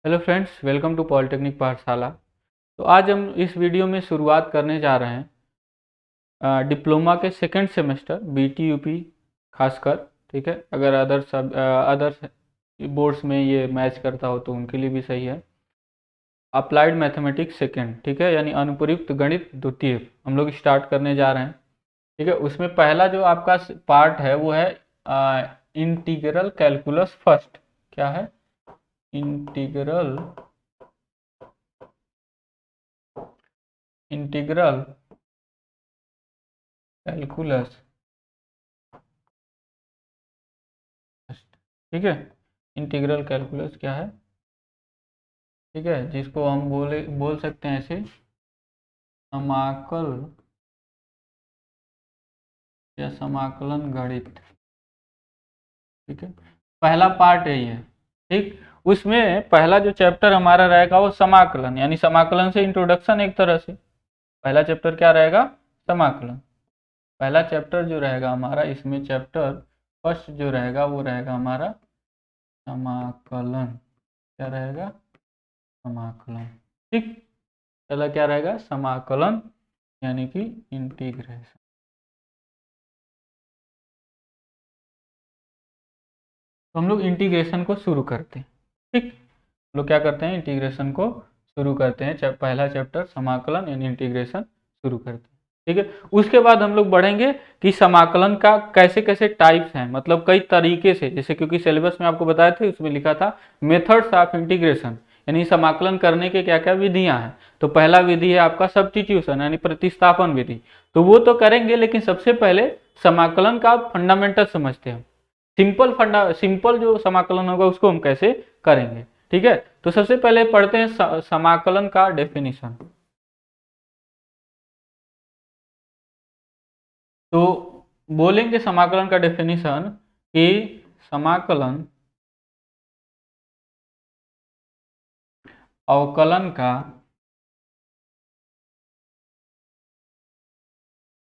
Hello friends, welcome to polytechnic Pathshala. तो आज हम इस वीडियो में शुरुआत करने जा रहे हैं डिप्लोमा के सेकंड सेमेस्टर बीटी यूपी खासकर। ठीक है, अगर अदर्स बोर्ड्स में ये मैच करता हो तो उनके लिए भी सही है। अप्लाइड मैथमेटिक्स सेकंड, ठीक है, यानी अनुप्रयुक्त गणित द्वितीय हम लोग स्टार्ट करने जा रहे हैं। ठीक है, उसमें पहला जो आपका पार्ट है वो है इंटीग्रल कैलकुलस फर्स्ट। क्या है? Integral integral calculus. ठीक है, इंटीग्रल कैलकुलस क्या है? ठीक है, जिसको हम बोल सकते हैं ऐसे समाकल या समाकलन गणित। ठीक है, पहला पार्ट है ये। ठीक, उसमें पहला जो चैप्टर हमारा रहेगा वो समाकलन, यानी समाकलन से इंट्रोडक्शन एक तरह से। पहला चैप्टर क्या रहेगा? समाकलन। पहला चैप्टर जो रहेगा हमारा, इसमें चैप्टर फर्स्ट जो रहेगा वो रहेगा हमारा समाकलन। क्या रहेगा? समाकलन। ठीक, पहला क्या रहेगा? समाकलन, यानी कि इंटीग्रेशन। तो हम लोग इंटीग्रेशन को शुरू करते हैं। ठीक, हम लोग क्या करते हैं? इंटीग्रेशन को शुरू करते हैं। पहला चैप्टर समाकलन यानी इंटीग्रेशन शुरू करते हैं। ठीक है, उसके बाद हम लोग बढ़ेंगे कि समाकलन का कैसे कैसे टाइप्स हैं, मतलब कई तरीके से। जैसे क्योंकि सिलेबस में आपको बताए थे, उसमें लिखा था मेथड्स ऑफ इंटीग्रेशन, यानी समाकलन करने के क्या क्या विधियां हैं। तो पहला विधि है आपका सब्स्टिट्यूशन यानी प्रतिस्थापन विधि। तो वो तो करेंगे, लेकिन सबसे पहले समाकलन का फंडामेंटल समझते हैं। सिंपल जो समाकलन होगा उसको हम कैसे करेंगे। ठीक है, तो सबसे पहले पढ़ते हैं समाकलन का डेफिनेशन। तो बोलेंगे समाकलन का डेफिनेशन कि समाकलन अवकलन का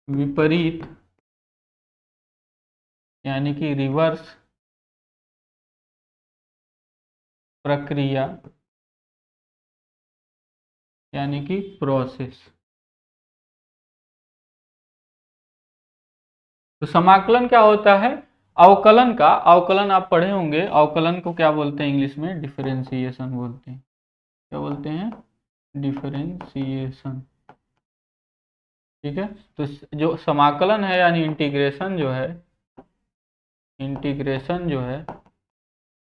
विपरीत यानी कि रिवर्स प्रक्रिया यानी कि प्रोसेस। तो समाकलन क्या होता है? अवकलन आप पढ़े होंगे। अवकलन को क्या बोलते हैं इंग्लिश में? डिफरेंशिएशन बोलते हैं। क्या बोलते हैं? डिफरेंशिएशन। ठीक है, तो जो समाकलन है यानी इंटीग्रेशन जो है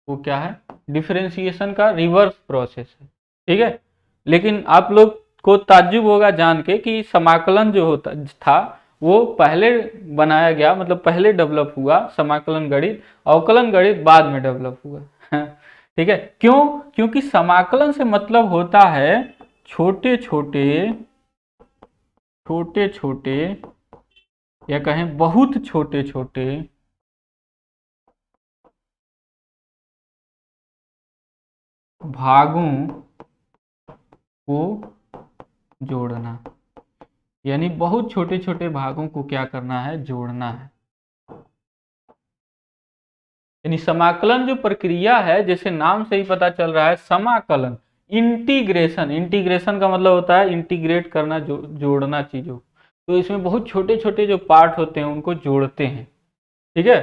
वो क्या है? डिफरेंशिएशन का रिवर्स प्रोसेस है। ठीक है, लेकिन आप लोग को ताज्जुब होगा जान के कि समाकलन जो होता था वो पहले बनाया गया, मतलब पहले डेवलप हुआ समाकलन गणित, अवकलन गणित बाद में डेवलप हुआ। ठीक है, क्यों? क्योंकि समाकलन से मतलब होता है छोटे छोटे छोटे छोटे या कहें बहुत छोटे छोटे भागों को जोड़ना। यानी बहुत छोटे छोटे भागों को क्या करना है? जोड़ना है। यानी समाकलन जो प्रक्रिया है, जैसे नाम से ही पता चल रहा है, समाकलन इंटीग्रेशन का मतलब होता है इंटीग्रेट करना, जोड़ना चीजों। तो इसमें बहुत छोटे छोटे जो पार्ट होते हैं उनको जोड़ते हैं। ठीक है,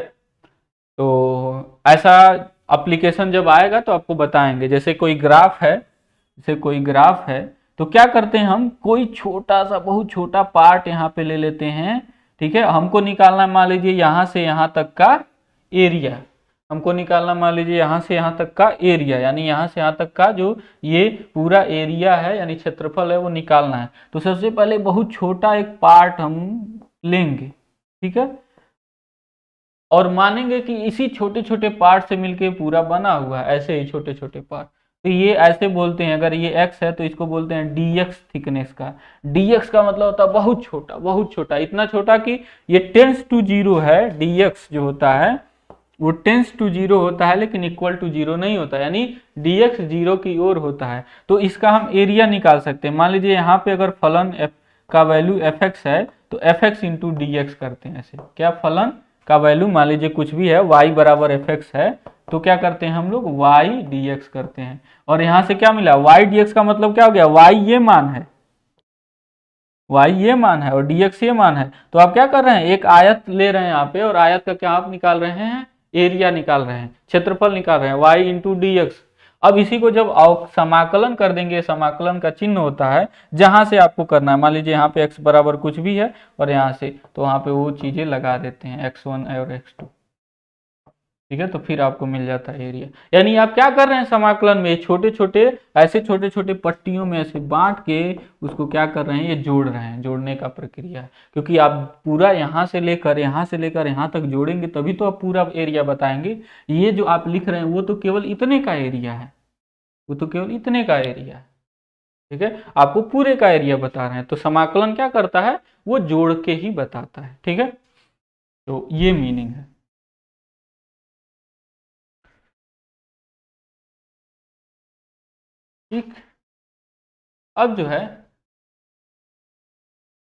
तो ऐसा एप्लीकेशन जब आएगा तो आपको बताएंगे। जैसे कोई ग्राफ है तो क्या करते हैं हम? कोई छोटा सा, बहुत छोटा पार्ट यहाँ पे ले लेते हैं। ठीक है, हमको निकालना मान लीजिए यहाँ से यहाँ तक का एरिया। हमको निकालना मान लीजिए यहाँ से यहाँ तक का एरिया, यानी यहाँ से यहाँ तक का जो ये पूरा एरिया है यानी क्षेत्रफल है वो निकालना है। तो सबसे पहले बहुत छोटा एक पार्ट हम लेंगे। ठीक है, और मानेंगे कि इसी छोटे छोटे पार्ट से मिलके पूरा बना हुआ है, ऐसे ही छोटे छोटे पार्ट। तो ये ऐसे बोलते हैं, अगर ये x है तो इसको बोलते हैं dx थिकनेस का। dx का मतलब होता है बहुत छोटा, बहुत छोटा, इतना छोटा कि ये टेंस टू जीरो है। dx जो होता है वो टेंस टू जीरो होता है, लेकिन इक्वल टू जीरो नहीं होता, यानी dx जीरो की ओर होता है। तो इसका हम एरिया निकाल सकते हैं। मान लीजिए यहाँ पे अगर फलन f का वैल्यू fx है तो fx इंटू डी एक्स करते हैं। ऐसे क्या? फलन का वैल्यू मान लीजिए कुछ भी है, y बराबर एफ एक्स है, तो क्या करते हैं हम लोग y dx करते हैं। और यहाँ से क्या मिला, y dx का मतलब क्या हो गया, y ये मान है, y ये मान है और dx ये मान है। तो आप क्या कर रहे हैं, एक आयत ले रहे हैं यहाँ पे, और आयत का क्या आप निकाल रहे हैं, एरिया निकाल रहे हैं, क्षेत्रफल निकाल रहे हैं, y इंटू डी एक्स। अब इसी को जब समाकलन कर देंगे, समाकलन का चिन्ह होता है जहां से आपको करना है, मान लीजिए यहाँ पे x बराबर कुछ भी है और यहाँ से, तो वहां पे वो चीजें लगा देते हैं x1 और x2, ठीक है, तो फिर आपको मिल जाता है एरिया। यानी आप क्या कर रहे हैं, समाकलन में छोटे छोटे, ऐसे छोटे छोटे पट्टियों में ऐसे बांट के उसको क्या कर रहे हैं, ये जोड़ रहे हैं, जोड़ने का प्रक्रिया है। क्योंकि आप पूरा यहाँ से लेकर यहाँ तक जोड़ेंगे तभी तो आप पूरा एरिया बताएंगे। ये जो आप लिख रहे हैं वो तो केवल इतने का एरिया है, वो तो केवल इतने का एरिया है, ठीक है, आपको पूरे का एरिया बता रहे हैं। तो समाकलन क्या करता है, वो जोड़ के ही बताता है, ठीक है, तो ये मीनिंग है। ठीक, अब जो है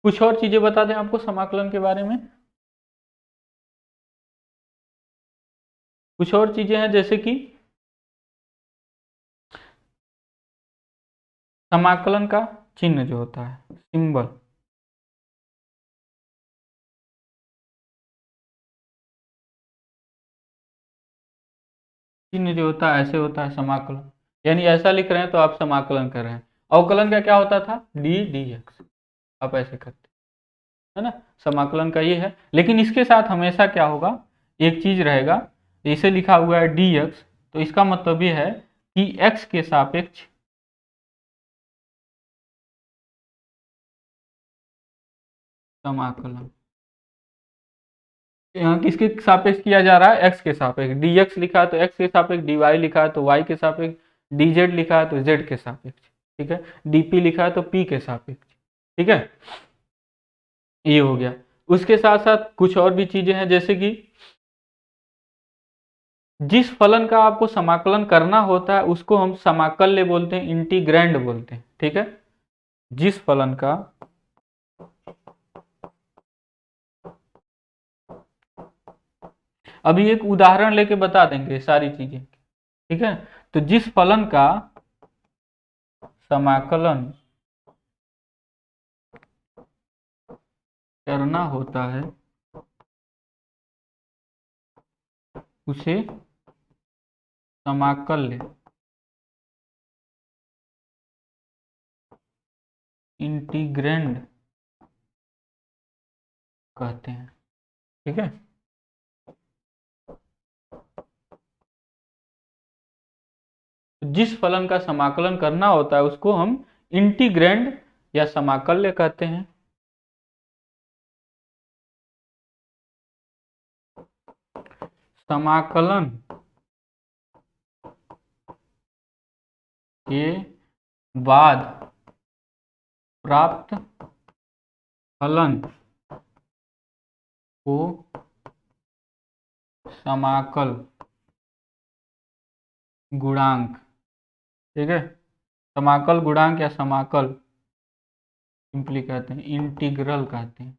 कुछ और चीजें बता दें आपको समाकलन के बारे में। कुछ और चीजें हैं जैसे कि समाकलन का चिन्ह जो होता है, सिंबल, चिन्ह जो होता है ऐसे होता है समाकलन, यानी ऐसा लिख रहे हैं तो आप समाकलन कर रहे हैं। अवकलन का क्या होता था, डी डी एक्स, आप ऐसे करते है ना, समाकलन का ये है। लेकिन इसके साथ हमेशा क्या होगा, एक चीज रहेगा, इसे लिखा हुआ है डी एक्स, तो इसका मतलब ये है कि एक्स के सापेक्ष समाकलन, यहाँ किसके सापेक्ष किया जा रहा है, एक्स के सापेक्ष। डी एक्स लिखा है तो एक्स के सापेक्ष, डी वाई लिखा है तो वाई के सापेक्ष, डी जेड लिखा है तो जेड के सापेक्ष, ठीक है, डी पी लिखा है तो पी के सापेक्ष, ठीक है, ये हो गया। उसके साथ साथ कुछ और भी चीजें हैं, जैसे कि जिस फलन का आपको समाकलन करना होता है उसको हम समाकल्य बोलते हैं, इंटीग्रैंड बोलते हैं, ठीक है, जिस फलन का अभी एक उदाहरण लेके बता देंगे सारी चीजें, ठीक है, तो जिस फलन का समाकलन करना होता है उसे समाकल्य इंटीग्रैंड कहते हैं, ठीक है। जिस फलन का समाकलन करना होता है उसको हम इंटीग्रैंड या समाकल्य कहते हैं। समाकलन के बाद प्राप्त फलन को समाकल गुणांक, ठीक है, समाकल गुणांक या समाकल सिंपली कहते हैं, इंटीग्रल कहते हैं।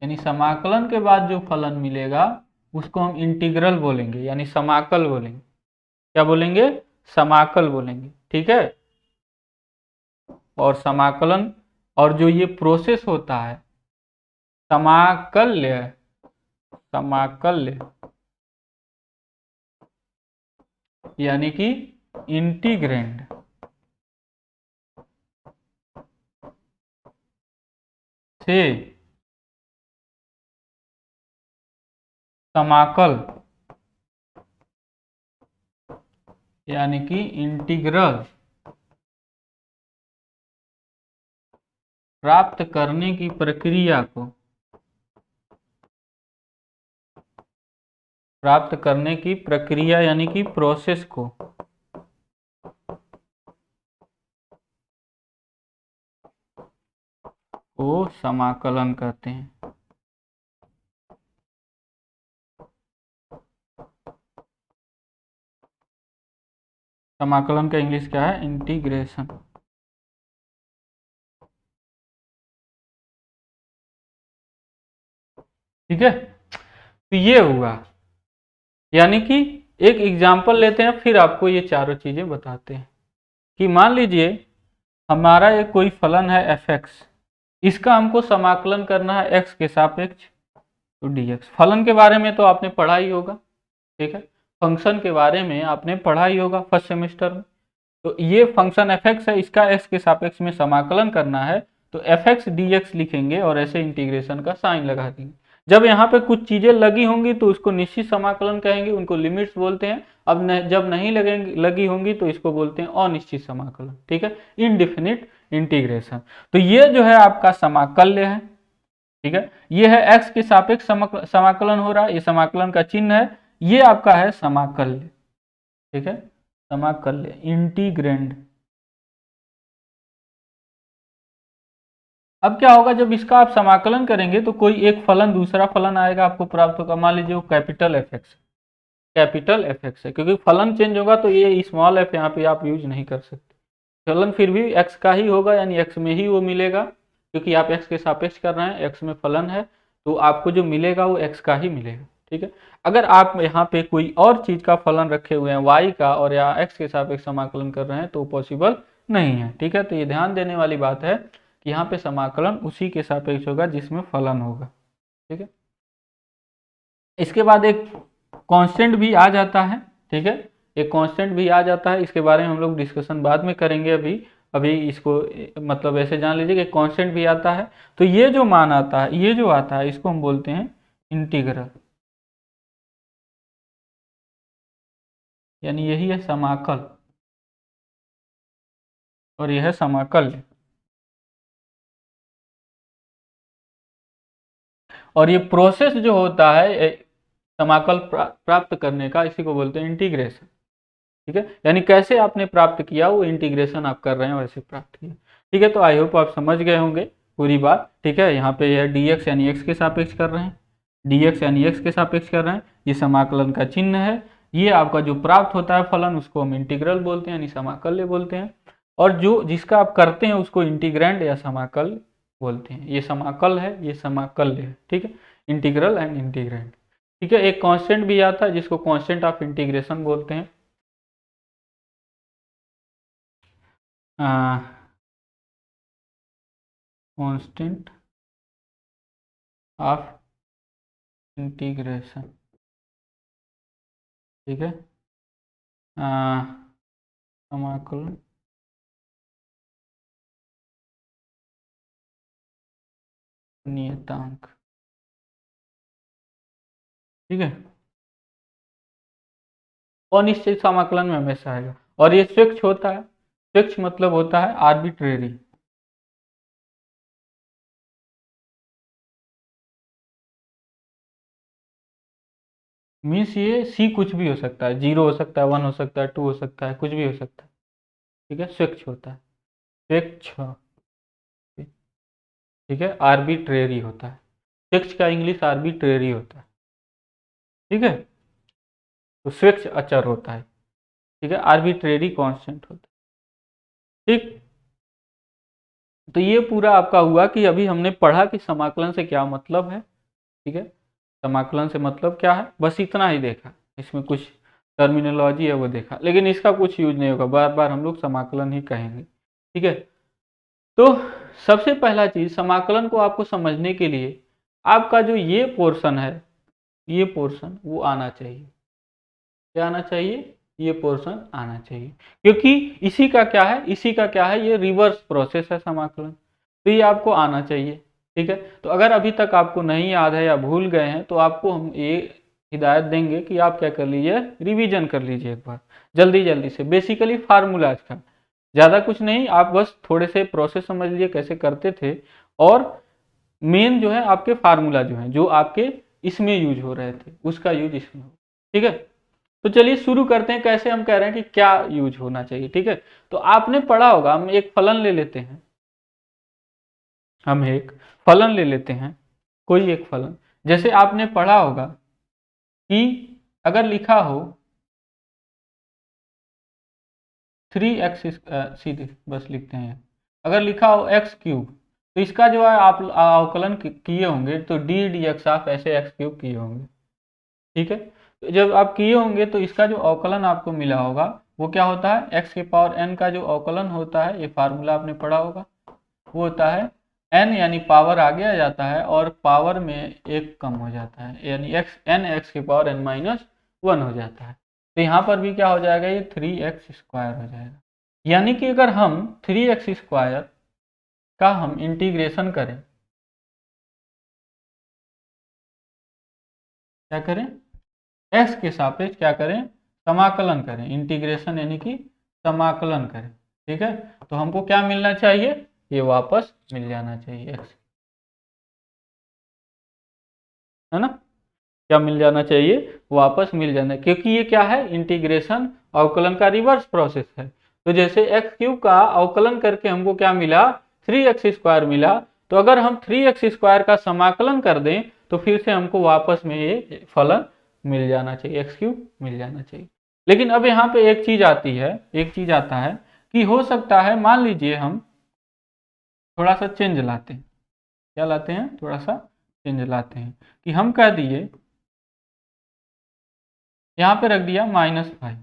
यानी समाकलन के बाद जो फलन मिलेगा उसको हम इंटीग्रल बोलेंगे, यानी समाकल बोलेंगे। क्या बोलेंगे, समाकल बोलेंगे, ठीक है। और समाकलन, और जो ये प्रोसेस होता है समाकल्य, समाकल्य यानी कि इंटीग्रैंड से समाकल यानी कि इंटीग्रल प्राप्त करने की प्रक्रिया को, प्राप्त करने की प्रक्रिया यानी कि प्रोसेस को समाकलन कहते हैं। समाकलन का इंग्लिश क्या है, इंटीग्रेशन। ठीक है, तो ये हुआ, यानी कि एक एग्जाम्पल लेते हैं फिर आपको ये चारों चीजें बताते हैं कि मान लीजिए हमारा एक कोई फलन है एफ एक्स, इसका हमको समाकलन करना है एक्स के सापेक्ष, तो डीएक्स। फलन के बारे में तो आपने पढ़ा ही होगा, ठीक है, फंक्शन के बारे में आपने पढ़ा ही होगा फर्स्ट सेमेस्टर में। तो ये फंक्शन एफ एक्स है, इसका एक्स के सापेक्ष में समाकलन करना है, तो एफ एक्स डी एक्स लिखेंगे और ऐसे इंटीग्रेशन का साइन लगा देंगे। जब यहाँ पे कुछ चीजें लगी होंगी तो उसको निश्चित समाकलन कहेंगे, उनको लिमिट्स बोलते हैं। अब जब नहीं लगेंगी लगी होंगी तो इसको बोलते हैं अनिश्चित समाकलन, ठीक है, इनडिफिनिट इंटीग्रेशन। तो ये जो है आपका समाकल्य है, ठीक है, ये है एक्स के सापेक्ष समाकलन हो रहा है, ये समाकलन का चिन्ह है, ये आपका है समाकल्य, ठीक है, समाकल्य इंटीग्रेंड। अब क्या होगा, जब इसका आप समाकलन करेंगे तो कोई एक फलन दूसरा फलन आएगा आपको प्राप्त होगा। मान लीजिए वो capital F x, capital F x है, क्योंकि फलन चेंज होगा तो ये स्मॉल एफ यहाँ पे आप यूज नहीं कर सकते। फलन फिर भी एक्स का ही होगा, यानी एक्स में ही वो मिलेगा, क्योंकि आप एक्स के सापेक्ष कर रहे हैं, एक्स में फलन है तो आपको जो मिलेगा वो एक्स का ही मिलेगा, ठीक है। अगर आप यहाँ पे कोई और चीज का फलन रखे हुए हैं वाई का और या एक्स के सापेक्ष समाकलन कर रहे हैं तो पॉसिबल नहीं है, ठीक है। तो ये ध्यान देने वाली बात है कि यहाँ पे समाकलन उसी के सापेक्ष होगा जिसमें फलन होगा, ठीक है। इसके बाद एक कांस्टेंट भी आ जाता है, ठीक है, एक कांस्टेंट भी आ जाता है, इसके बारे में हम लोग डिस्कशन बाद में करेंगे। अभी अभी इसको मतलब ऐसे जान लीजिए कि कांस्टेंट भी आता है, तो ये जो मान आता है, ये जो आता है, इसको हम बोलते हैं इंटीग्रल, यानी यही है समाकल और यह है समाकल्य। और ये प्रोसेस जो होता है समाकल प्राप्त करने का, इसी को बोलते हैं इंटीग्रेशन, ठीक है, यानी कैसे आपने प्राप्त किया वो इंटीग्रेशन आप कर रहे हैं वैसे प्राप्त किया, ठीक है। तो आई होप आप समझ गए होंगे पूरी बात, ठीक है। यहाँ पे यह डी एक्स यानी एक्स के सापेक्ष कर रहे हैं, डी एक्स यानी एक्स के सापेक्ष कर रहे हैं, ये समाकलन का चिन्ह है। ये आपका जो प्राप्त होता है फलन उसको हम इंटीग्रल बोलते हैं, यानी समाकल्य बोलते हैं। और जो जिसका आप करते हैं उसको इंटीग्रैंड या समाकल बोलते हैं। ये समाकल है, ये समाकल्य है, ठीक है, इंटीग्रल एंड इंटीग्रैंड, ठीक है। एक कांस्टेंट भी आता है जिसको कांस्टेंट ऑफ इंटीग्रेशन बोलते हैं। कांस्टेंट ऑफ इंटीग्रेशन, ठीक है, समाकलन नियतांक, ठीक है, अनिश्चित समाकलन में हमेशा आएगा। और ये स्वेच्छ होता है, स्वेच्छ मतलब होता है आर्बिट्रेरी, मीन्स ये सी कुछ भी हो सकता है, 0 हो सकता है, 1 हो सकता है, 2 हो सकता है, कुछ भी हो सकता है, ठीक है, स्वेच्छ होता है, स्वेच्छ, ठीक है, आर्बिट्रेरी होता है, स्वेच्छ का इंग्लिश आर्बिट्रेरी होता है, ठीक है। तो स्वेच्छ अचर होता है, ठीक है, आर्बिट्रेरी कांस्टेंट होता है, ठीक। तो ये पूरा आपका हुआ कि अभी हमने पढ़ा कि समाकलन से क्या मतलब है, ठीक है, समाकलन से मतलब क्या है, बस इतना ही देखा। इसमें कुछ टर्मिनोलॉजी है वो देखा, लेकिन इसका कुछ यूज नहीं होगा, बार बार हम लोग समाकलन ही कहेंगे, ठीक है। तो सबसे पहला चीज, समाकलन को आपको समझने के लिए आपका जो ये पोर्शन है, ये पोर्शन वो आना चाहिए। क्या आना चाहिए? ये पोर्शन आना चाहिए, क्योंकि इसी का क्या है, इसी का क्या है, ये रिवर्स प्रोसेस है समाकलन, तो ये आपको आना चाहिए, ठीक है। तो अगर अभी तक आपको नहीं याद है या भूल गए हैं तो आपको हम ये हिदायत देंगे कि आप क्या कर लीजिए, रिवीजन कर लीजिए एक बार जल्दी जल्दी से, बेसिकली फार्मूलाज का, ज़्यादा कुछ नहीं, आप बस थोड़े से प्रोसेस समझ लीजिए कैसे करते थे, और मेन जो है आपके फार्मूला जो है जो आपके इसमें यूज हो रहे थे उसका यूज इसमें हो, ठीक है। तो चलिए शुरू करते हैं, कैसे हम कह रहे हैं कि क्या यूज होना चाहिए, ठीक है। तो आपने पढ़ा होगा, हम एक फलन ले लेते हैं, हम एक फलन ले लेते हैं, कोई एक फलन, जैसे आपने पढ़ा होगा कि अगर लिखा हो 3x, सीधे बस लिखते हैं, अगर लिखा हो x क्यूब, तो इसका जो है आप अवकलन किए होंगे तो डी डी एक्स आप ऐसे एक्स क्यूब किए होंगे, ठीक है। तो जब आप किए होंगे तो इसका जो अवकलन आपको मिला होगा वो क्या होता है, एक्स के पावर एन का जो अवकलन होता है, ये फार्मूला आपने पढ़ा होगा, वो होता है एन, यानी पावर आगे आ जाता है और पावर में एक कम हो जाता है, यानी एक्स एन एक्स के पावर एन माइनस वन हो जाता है। तो यहाँ पर भी क्या हो जाएगा, ये 3x² हो जाएगा। यानी कि अगर हम 3x² का हम इंटीग्रेशन करें, क्या करें, x के सापेक्ष क्या करें, समाकलन करें, इंटीग्रेशन यानी कि समाकलन करें, ठीक है। तो हमको क्या मिलना चाहिए, ये वापस मिल जाना चाहिए x, है ना, क्या मिल जाना चाहिए, वापस मिल जाना, क्योंकि ये क्या है, इंटीग्रेशन अवकलन का रिवर्स प्रोसेस है। तो जैसे एक्स क्यूब का अवकलन करके हमको क्या मिला, 3x² मिला, तो अगर हम 3x² का समाकलन कर दें तो फिर से हमको वापस में ये फलन मिल जाना चाहिए, x³ मिल जाना चाहिए। लेकिन अब यहाँ पे एक चीज आती है, एक चीज आता है कि हो सकता है, मान लीजिए हम थोड़ा सा चेंज लाते हैं, क्या लाते हैं, थोड़ा सा चेंज लाते हैं कि हम कह दिए, यहाँ पे रख दिया -5,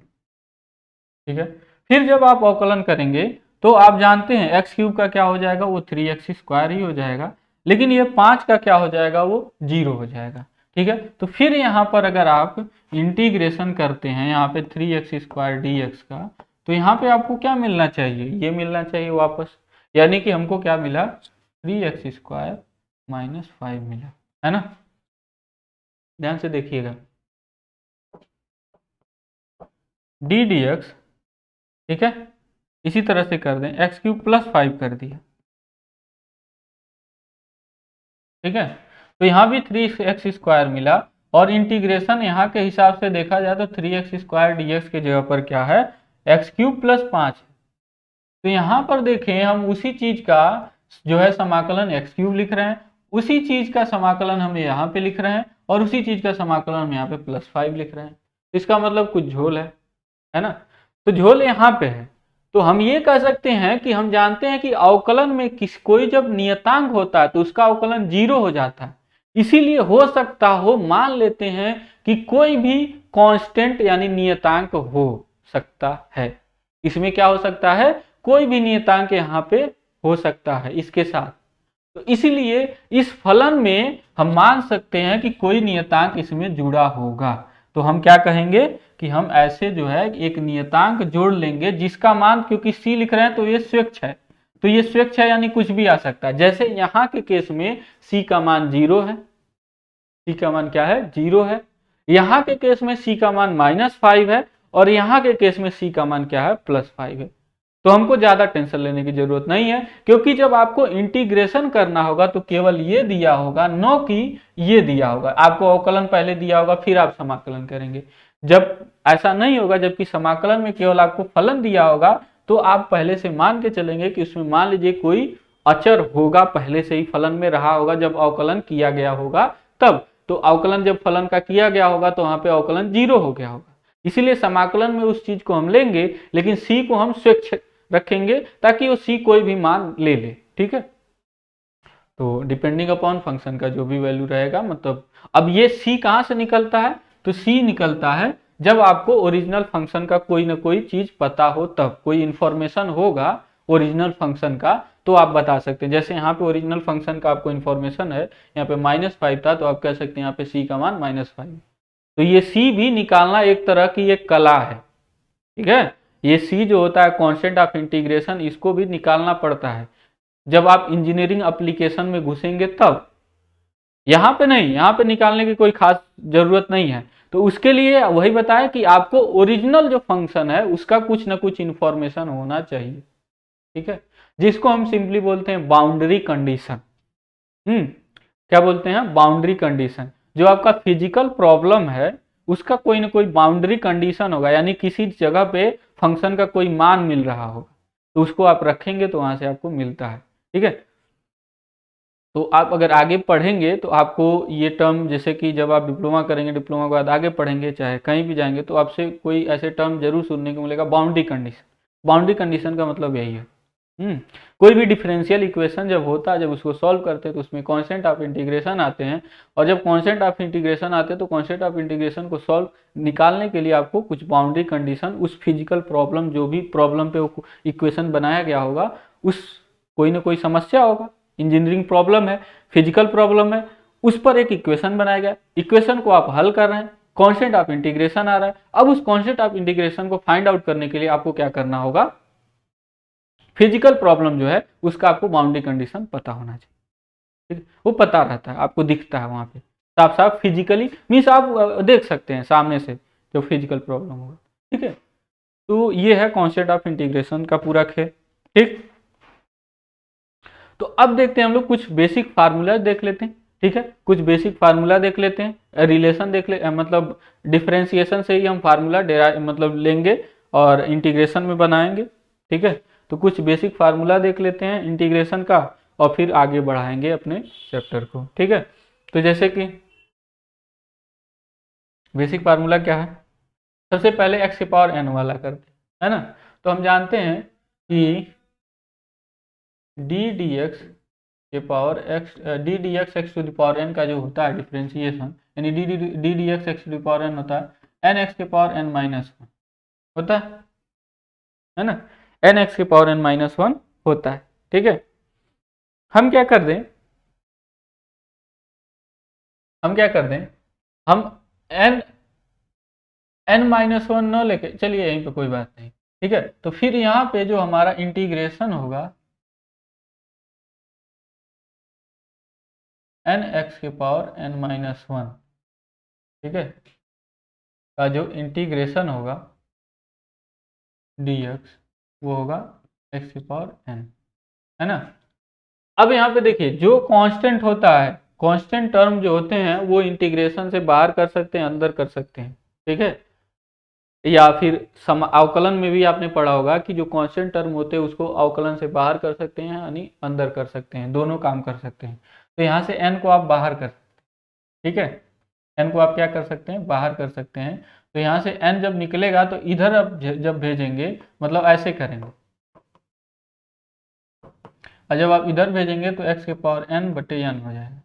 ठीक है। फिर जब आप अवकलन करेंगे तो आप जानते हैं x³ का क्या हो जाएगा, वो 3x² ही हो जाएगा, लेकिन ये 5 का क्या हो जाएगा, वो 0 हो जाएगा, ठीक है। तो फिर यहाँ पर अगर आप इंटीग्रेशन करते हैं यहाँ पे 3x² dx का, तो यहाँ पे आपको क्या मिलना चाहिए, ये मिलना चाहिए वापस, यानी कि हमको क्या मिला, 3x² -5 मिला, है ना। ध्यान से देखिएगा, डी डी एक्स, ठीक है, इसी तरह से कर दें, x³ +5 कर दिया, ठीक है। तो यहाँ भी 3x² मिला, और इंटीग्रेशन यहाँ के हिसाब से देखा जाए तो 3x² dx की जगह पर क्या है, x³ +5 है। तो यहाँ पर देखें, हम उसी चीज का जो है समाकलन x³ लिख रहे हैं, उसी चीज का समाकलन हम यहाँ पे लिख रहे हैं, और उसी चीज का समाकलन हम यहाँ पे +5 लिख रहे हैं। इसका मतलब कुछ झोल है ना। तो झोल यहाँ पे है। तो हम ये कह सकते हैं कि हम जानते हैं कि अवकलन में कोई जब नियतांक होता है तो उसका अवकलन 0 हो जाता है, इसीलिए हो सकता हो, मान लेते हैं कि कोई भी कांस्टेंट यानी नियतांक हो सकता है, इसमें क्या हो सकता है, कोई भी नियतांक यहाँ पे हो सकता है इसके साथ। तो इसीलिए इस फलन में हम मान सकते हैं कि कोई नियतांक इसमें जुड़ा होगा। तो हम क्या कहेंगे कि हम ऐसे जो है एक नियतांक जोड़ लेंगे जिसका मान, क्योंकि c लिख रहे हैं तो ये स्वेच्छ है, तो ये स्वेच्छ है यानी कुछ भी आ सकता है। जैसे यहाँ के केस में c का मान 0 है, c का मान क्या है, 0 है। यहाँ के केस में c का मान -5 है, और यहाँ के केस में c का मान क्या है, +5 है। तो हमको ज्यादा टेंशन लेने की जरूरत नहीं है, क्योंकि जब आपको इंटीग्रेशन करना होगा तो केवल ये दिया होगा, न कि ये दिया होगा। आपको अवकलन पहले दिया होगा फिर आप समाकलन करेंगे। जब ऐसा नहीं होगा, जबकि समाकलन में केवल आपको फलन दिया होगा, तो आप पहले से मान के चलेंगे कि उसमें मान लीजिए कोई अचर होगा, पहले से ही फलन में रहा होगा, जब अवकलन किया गया होगा तब। तो अवकलन जब फलन का किया गया होगा तो वहां पे अवकलन 0 हो गया होगा, इसीलिए समाकलन में उस चीज को हम लेंगे, लेकिन सी को हम स्वेच्छ रखेंगे ताकि वो सी कोई भी मान ले ले, ठीक है। तो डिपेंडिंग अपॉन फंक्शन का जो भी वैल्यू रहेगा, मतलब अब ये सी कहाँ से निकलता है, तो सी निकलता है जब आपको ओरिजिनल फंक्शन का कोई ना कोई चीज पता हो, तब कोई इंफॉर्मेशन होगा ओरिजिनल फंक्शन का तो आप बता सकते हैं। जैसे यहाँ पे ओरिजिनल फंक्शन का आपको इन्फॉर्मेशन है, यहाँ पे -5 था, तो आप कह सकते हैं यहाँ पे सी का मान -5। तो ये सी भी निकालना एक तरह की एक कला है, ठीक है। ये सी जो होता है कांस्टेंट ऑफ इंटीग्रेशन, इसको भी निकालना पड़ता है जब आप इंजीनियरिंग एप्लीकेशन में घुसेंगे तब। यहाँ पे नहीं, यहाँ पे निकालने की कोई खास जरूरत नहीं है। तो उसके लिए वही बताया कि आपको ओरिजिनल जो फंक्शन है उसका कुछ ना कुछ इंफॉर्मेशन होना चाहिए, ठीक है, जिसको हम सिंपली बोलते हैं बाउंड्री कंडीशन। क्या बोलते हैं, बाउंड्री कंडीशन। जो आपका फिजिकल प्रॉब्लम है उसका कोई ना कोई बाउंड्री कंडीशन होगा, यानी किसी जगह पे फंक्शन का कोई मान मिल रहा होगा, तो उसको आप रखेंगे तो वहां से आपको मिलता है, ठीक है। तो आप अगर आगे पढ़ेंगे तो आपको ये टर्म, जैसे कि जब आप डिप्लोमा करेंगे, डिप्लोमा के बाद आगे पढ़ेंगे, चाहे कहीं भी जाएंगे, तो आपसे कोई ऐसे टर्म जरूर सुनने को मिलेगा, बाउंड्री कंडीशन। बाउंड्री कंडीशन का मतलब यही है। कोई भी डिफरेंशियल इक्वेशन जब होता है, जब उसको सॉल्व करते हैं तो उसमें कांस्टेंट ऑफ इंटीग्रेशन आते हैं, और जब कांस्टेंट ऑफ इंटीग्रेशन आते हैं तो कांस्टेंट ऑफ इंटीग्रेशन को सॉल्व निकालने के लिए आपको कुछ बाउंड्री कंडीशन, उस फिजिकल प्रॉब्लम, जो भी प्रॉब्लम पे वो इक्वेशन बनाया गया होगा, उस कोई ना कोई समस्या होगा, इंजीनियरिंग प्रॉब्लम है, फिजिकल प्रॉब्लम है, उस पर एक इक्वेशन बनाया गया, इक्वेशन को आप हल कर रहे हैं, कांस्टेंट ऑफ इंटीग्रेशन आ रहा है। अब उस कांस्टेंट ऑफ इंटीग्रेशन को फाइंड आउट करने के लिए आपको क्या करना होगा, फिजिकल प्रॉब्लम जो है उसका आपको बाउंड्री कंडीशन पता होना चाहिए। ठीक, वो पता रहता है, आपको दिखता है वहां पे साफ साफ फिजिकली, मीन्स आप देख सकते हैं सामने से जो फिजिकल प्रॉब्लम होगा। ठीक है, तो ये है कांस्टेंट ऑफ इंटीग्रेशन का पूरा खेल। ठीक, तो अब देखते हैं हम लोग कुछ बेसिक फार्मूला देख लेते हैं। ठीक है, कुछ बेसिक फार्मूला देख लेते हैं, रिलेशन देख ले, मतलब डिफरेंशिएशन से ही हम फार्मूला मतलब लेंगे और इंटीग्रेशन में बनाएंगे। ठीक है, तो कुछ बेसिक फार्मूला देख लेते हैं इंटीग्रेशन का, और फिर आगे बढ़ाएंगे अपने चैप्टर को। ठीक है, तो जैसे कि बेसिक फार्मूला क्या है, सबसे पहले एक्स के पावर एन वाला करते हैं, है ना। तो हम जानते हैं कि डी डी एक्स के power X, D D X X to the power N का जो होता है डिफ्रेंसिएशन, यानी D D X X to the power N होता है एन एक्स के पावर एन माइनस वन होता है ना, एन एक्स के पावर एन माइनस वन होता है। ठीक है, हम क्या कर दें, हम एन एन माइनस वन न लेके चलिए, यहीं पे कोई बात नहीं। ठीक है, तो फिर यहाँ पे जो हमारा इंटीग्रेशन होगा एन एक्स के पावर एन माइनस वन, ठीक है, का जो इंटीग्रेशन होगा dx वो होगा x की पावर n, है ना। अब यहाँ पे देखिए, जो कांस्टेंट होता है, कांस्टेंट टर्म जो होते हैं वो इंटीग्रेशन से बाहर कर सकते हैं, अंदर कर सकते हैं। ठीक है, या फिर अवकलन में भी आपने पढ़ा होगा कि जो कांस्टेंट टर्म होते हैं उसको अवकलन से बाहर कर सकते हैं, यानी अंदर कर सकते हैं, दोनों काम कर सकते हैं। तो यहाँ से n को आप बाहर कर सकते हैं। ठीक है, n को आप क्या कर सकते हैं, बाहर कर सकते हैं। तो यहाँ से n जब निकलेगा तो इधर अब जब भेजेंगे, मतलब ऐसे करेंगे, और जब आप इधर भेजेंगे तो x के पावर n बटे n हो जाएगा।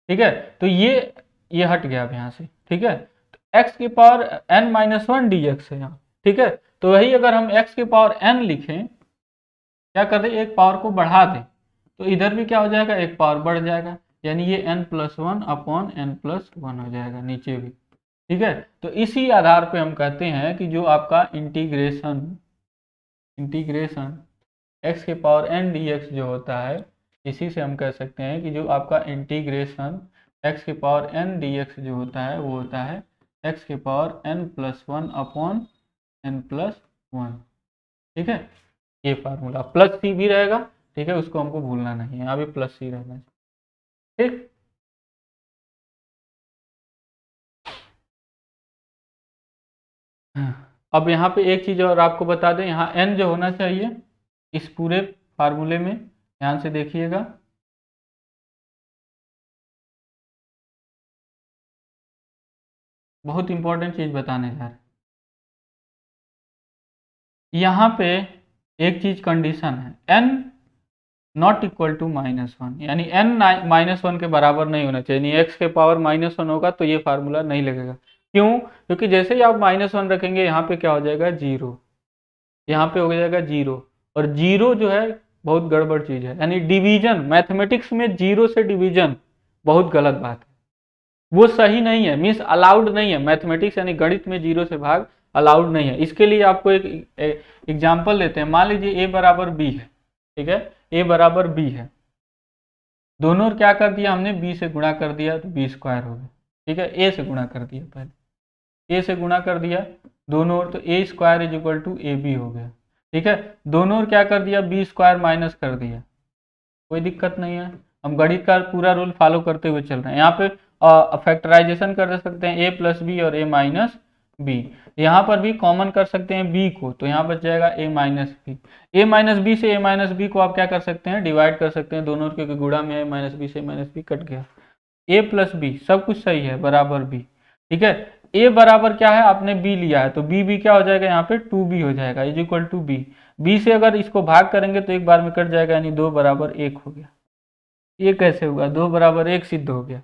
ठीक है, तो ये हट गया अब यहाँ से। ठीक है, तो x की power n minus one D x है यहाँ। ठीक है, तो वही अगर हम x की पावर n लिखें, क्या कर दें, एक पावर को बढ़ा दें, तो इधर भी क्या हो जाएगा, एक पावर बढ़ जाएगा, यानी ये n plus one upon n plus one हो जाएगा नीचे भी। ठीक है, तो इसी आधार पे हम कहते हैं कि जो आपका इंटीग्रेशन x के पावर n dx जो होता है, इसी से हम कह सकते हैं कि जो आपका इंटीग्रेशन x के पावर n dx जो होता है वो होता है x के power n plus one upon n plus one. ठीक है, ये फार्मूला प्लस सी भी रहेगा। ठीक है, उसको हमको भूलना नहीं है, यहाँ भी प्लस सी रहना चाहिए। ठीक, अब यहाँ पे एक चीज और आपको बता दें, यहाँ n जो होना चाहिए इस पूरे फार्मूले में, ध्यान से देखिएगा, बहुत इंपॉर्टेंट चीज बताने जा रहे हैं। यहाँ पे एक चीज कंडीशन है, n not equal to minus one, यानी n माइनस वन के बराबर नहीं होना चाहिए, यानी x के पावर माइनस वन होगा तो ये फार्मूला नहीं लगेगा। क्यों, क्योंकि जैसे ही आप माइनस वन रखेंगे यहाँ पे क्या हो जाएगा, जीरो, यहाँ पे हो जाएगा जीरो, और जीरो जो है बहुत गड़बड़ चीज है, यानी डिवीजन, मैथमेटिक्स में जीरो से डिवीजन बहुत गलत बात है, वो सही नहीं है, मीन्स अलाउड नहीं है, मैथमेटिक्स यानी गणित में जीरो से भाग अलाउड नहीं है। इसके लिए आपको एक एग्जाम्पल लेते हैं, मान लीजिए a बराबर b है। ठीक है, a बराबर b है, दोनों क्या कर दिया हमने, b से गुणा कर दिया तो b स्क्वायर हो गया। ठीक है, a से गुणा कर दिया, पहले a से गुणा कर दिया दोनों ओर, तो a square is equal to A B हो गया। ठीक है, दोनों ओर क्या कर दिया, b स्क्वायर माइनस कर दिया, कोई दिक्कत नहीं है, हम गणित का पूरा रूल फॉलो करते हुए चल रहे हैं। यहाँ पे फैक्टराइजेशन कर सकते हैं a प्लस बी और a माइनस बी, यहाँ पर भी कॉमन कर सकते हैं b को, तो यहाँ बच जाएगा a minus B, a minus B से a माइनस बी को आप क्या कर सकते हैं, डिवाइड कर सकते हैं दोनों, क्योंकि गुणा में a माइनस बी से माइनस बी कट गया, a प्लस बी सब कुछ सही है बराबर b। ठीक है, a बराबर क्या है, आपने b लिया है तो b क्या हो जाएगा यहाँ पे 2b हो जाएगा, is equal to b। b से अगर इसको भाग करेंगे तो एक बार में कट जाएगा, यानी 2 बराबर 1 हो गया। ये कैसे होगा, 2 बराबर 1 सिद्ध हो गया।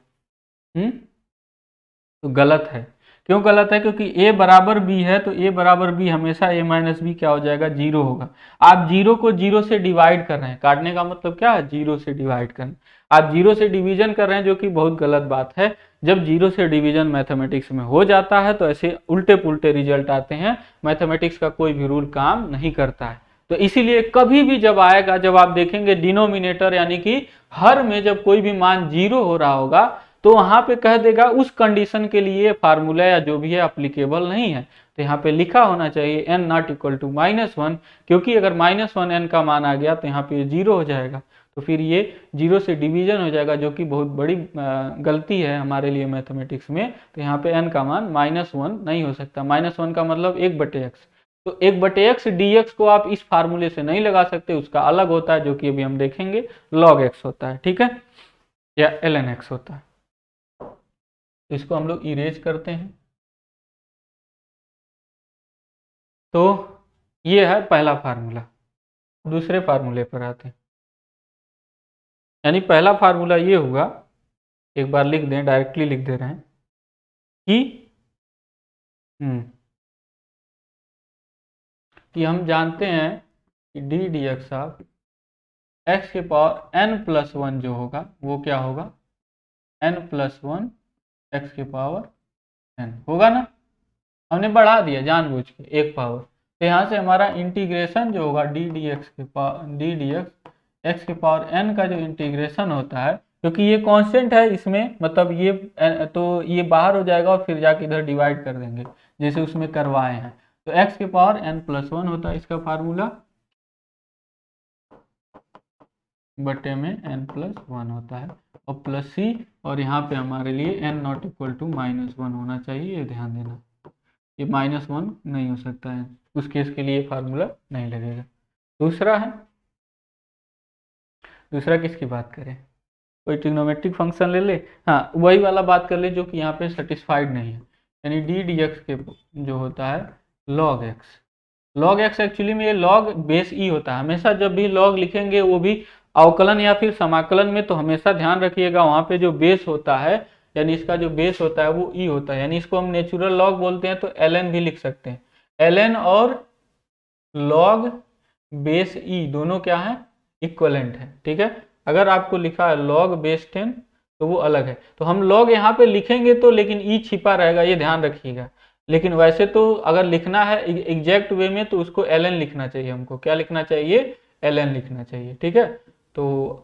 तो गलत है। क्यों गलत है, क्योंकि a बराबर b है तो a बराबर b हमेशा a माइनस बी क्या हो जाएगा, 0 होगा। आप 0 को 0 से डिवाइड कर रहे हैं, काटने का मतलब क्या है, 0 से डिवाइड करना। आप 0 से डिवीजन कर रहे हैं, जो कि बहुत गलत बात है। जब 0 से डिवीजन मैथमेटिक्स में हो जाता है तो ऐसे उल्टे पुल्टे रिजल्ट आते हैं, मैथमेटिक्स का कोई भी रूल काम नहीं करता है। तो इसीलिए कभी भी जब आएगा, जब आप देखेंगे डिनोमिनेटर यानी कि हर में जब कोई भी मान 0 हो रहा होगा, तो वहां पे कह देगा उस कंडीशन के लिए फार्मूला या जो भी है अप्लीकेबल नहीं है। तो यहाँ पे लिखा होना चाहिए n नॉट इक्वल टू -1, क्योंकि अगर -1 n का मान आ गया तो यहाँ पे 0 हो जाएगा, तो फिर ये 0 से डिवीजन हो जाएगा, जो कि बहुत बड़ी गलती है हमारे लिए मैथमेटिक्स में। तो यहाँ पे n का मान -1 नहीं हो सकता। -1 का मतलब 1/x, तो 1/x dx को आप इस फार्मूले से नहीं लगा सकते, उसका अलग होता है, जो कि अभी हम देखेंगे log x होता है, ठीक है, या ln x होता है। तो इसको हम लोग इरेज करते हैं। तो ये है पहला फार्मूला। दूसरे फार्मूले पर आते हैं। यानी पहला फार्मूला ये हुआ, एक बार लिख दें, डायरेक्टली लिख दे रहे हैं कि हम जानते हैं कि D D x of x के पावर n+1 जो होगा वो क्या होगा, n+1 एक्स के पावर n होगा ना। हमने बढ़ा दिया जानबूझ के एक पावर, तो यहाँ से हमारा इंटीग्रेशन जो होगा डी डी एक्स के पावर डी डी एक्स के पावर n का जो इंटीग्रेशन होता है, क्योंकि ये कांस्टेंट है इसमें, मतलब ये तो ये बाहर हो जाएगा और फिर जाके इधर डिवाइड कर देंगे जैसे उसमें करवाए हैं। तो x के पावर n+1 होता है इसका फार्मूला, बटे में n+1 होता है, और प्लस सी, और यहाँ पे हमारे लिए n नॉट इक्वल टू -1 होना चाहिए, ये ध्यान देना। ये -1 नहीं हो सकता है, उस केस के लिए फार्मूला नहीं लगेगा। दूसरा है, दूसरा किसकी बात करें, कोई ट्रिग्नोमेट्रिक फंक्शन ले ले, हाँ वही वाला बात कर ले जो कि यहाँ पे सेटिस्फाइड नहीं है, यानी डी डी एक्स के जो होता है log x। log x actually में ये log बेस ई होता है। हमेशा जब भी log लिखेंगे वो भी अवकलन या फिर समाकलन में, तो हमेशा ध्यान रखिएगा वहाँ पे जो बेस होता है, यानी इसका जो बेस होता है वो ई होता है, यानी इसको हम नेचुरल log बोलते हैं, तो ln भी लिख सकते हैं। ln और log बेस ई दोनों क्या है, इक्वलेंट है, ठीक है। अगर आपको लिखा है log बेस 10 तो वो अलग है, तो हम log यहाँ पे लिखेंगे तो, लेकिन ई छिपा रहेगा, ये ध्यान रखिएगा। लेकिन वैसे तो अगर लिखना है एग्जैक्ट वे में तो उसको ln लिखना चाहिए, हमको क्या लिखना चाहिए, ln लिखना चाहिए, ठीक है। तो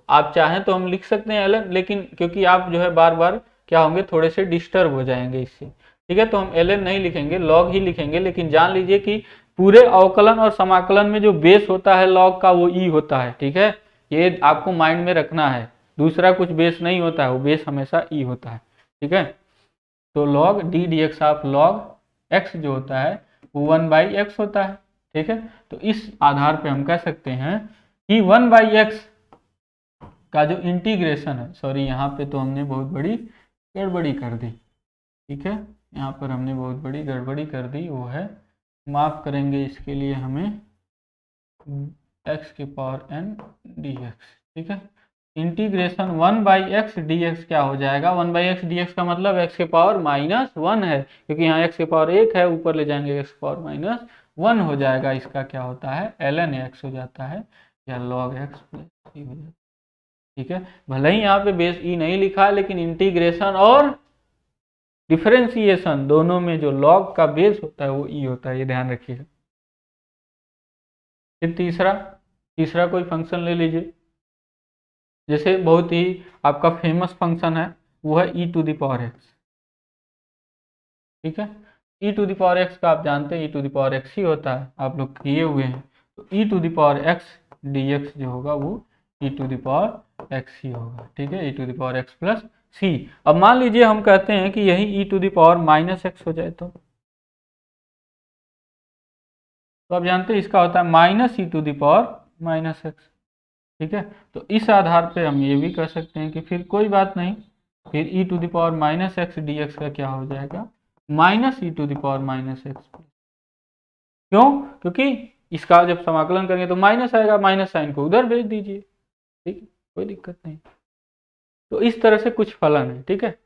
आप चाहें तो हम लिख सकते हैं ln, लेकिन क्योंकि आप जो है बार बार क्या होंगे, थोड़े से डिस्टर्ब हो जाएंगे इससे, ठीक है। तो हम ln नहीं लिखेंगे, log ही लिखेंगे, लेकिन जान लीजिए कि पूरे अवकलन और समाकलन में जो बेस होता है log का वो ई होता है, ठीक है। ये आपको माइंड में रखना है, दूसरा कुछ बेस नहीं होता है, वो बेस हमेशा ई होता है, ठीक है। तो log D D x of log x जो होता है वो 1/x होता है, ठीक है। तो इस आधार पे हम कह सकते हैं कि 1/x का जो इंटीग्रेशन है, सॉरी यहाँ पे तो हमने बहुत बड़ी गड़बड़ी कर दी, ठीक है, यहाँ पर हमने बहुत बड़ी गड़बड़ी कर दी, वो है, माफ करेंगे इसके लिए हमें, x के पावर n dx, ठीक है। इंटीग्रेशन 1/x dx क्या हो जाएगा, 1/x dx का मतलब x के पावर -1 है, क्योंकि यहाँ x के पावर 1 है, ऊपर ले जाएंगे x के पावर -1 हो जाएगा, इसका क्या होता है ln x हो जाता है, या log x प्लस ई हो जाता है, ठीक है। भले ही यहाँ पे बेस ई नहीं लिखा है, लेकिन इंटीग्रेशन और डिफरेंशिएशन दोनों में जो log का बेस होता है वो ई होता है, ये ध्यान रखिएगा। फिर तीसरा कोई फंक्शन ले लीजिए, जैसे बहुत ही आपका फेमस फंक्शन है वो है e⁴x, ठीक है। e⁴x का आप जानते हैं e⁴x ही होता है, आप लोग किए हुए हैं। तो e⁴x dx जो होगा वो e⁴x ही होगा, ठीक है, e⁴x प्लस सी। अब मान लीजिए हम कहते हैं कि यही e⁻−x हो जाए, तो आप जानते हैं इसका होता है -e⁻−x, ठीक है। तो इस आधार पे हम ये भी कह सकते हैं कि फिर कोई बात नहीं, फिर e⁻−x dx का क्या हो जाएगा minus E to the power minus X. क्यों? क्योंकि इसका जब समाकलन करेंगे तो माइनस आएगा, माइनस साइन को उधर भेज दीजिए, ठीक है, कोई दिक्कत नहीं। तो इस तरह से कुछ फलन है, ठीक है।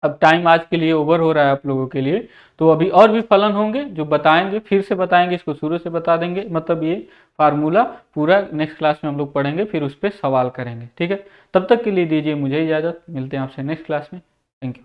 अब टाइम आज के लिए ओवर हो रहा है आप लोगों के लिए, तो अभी और भी फलन होंगे जो बताएंगे, फिर से बताएंगे, इसको शुरू से बता देंगे, मतलब ये फार्मूला पूरा नेक्स्ट क्लास में हम लोग पढ़ेंगे, फिर उस पर सवाल करेंगे, ठीक है। तब तक के लिए दीजिए मुझे इजाज़त, मिलते हैं आपसे नेक्स्ट क्लास में। Thank you.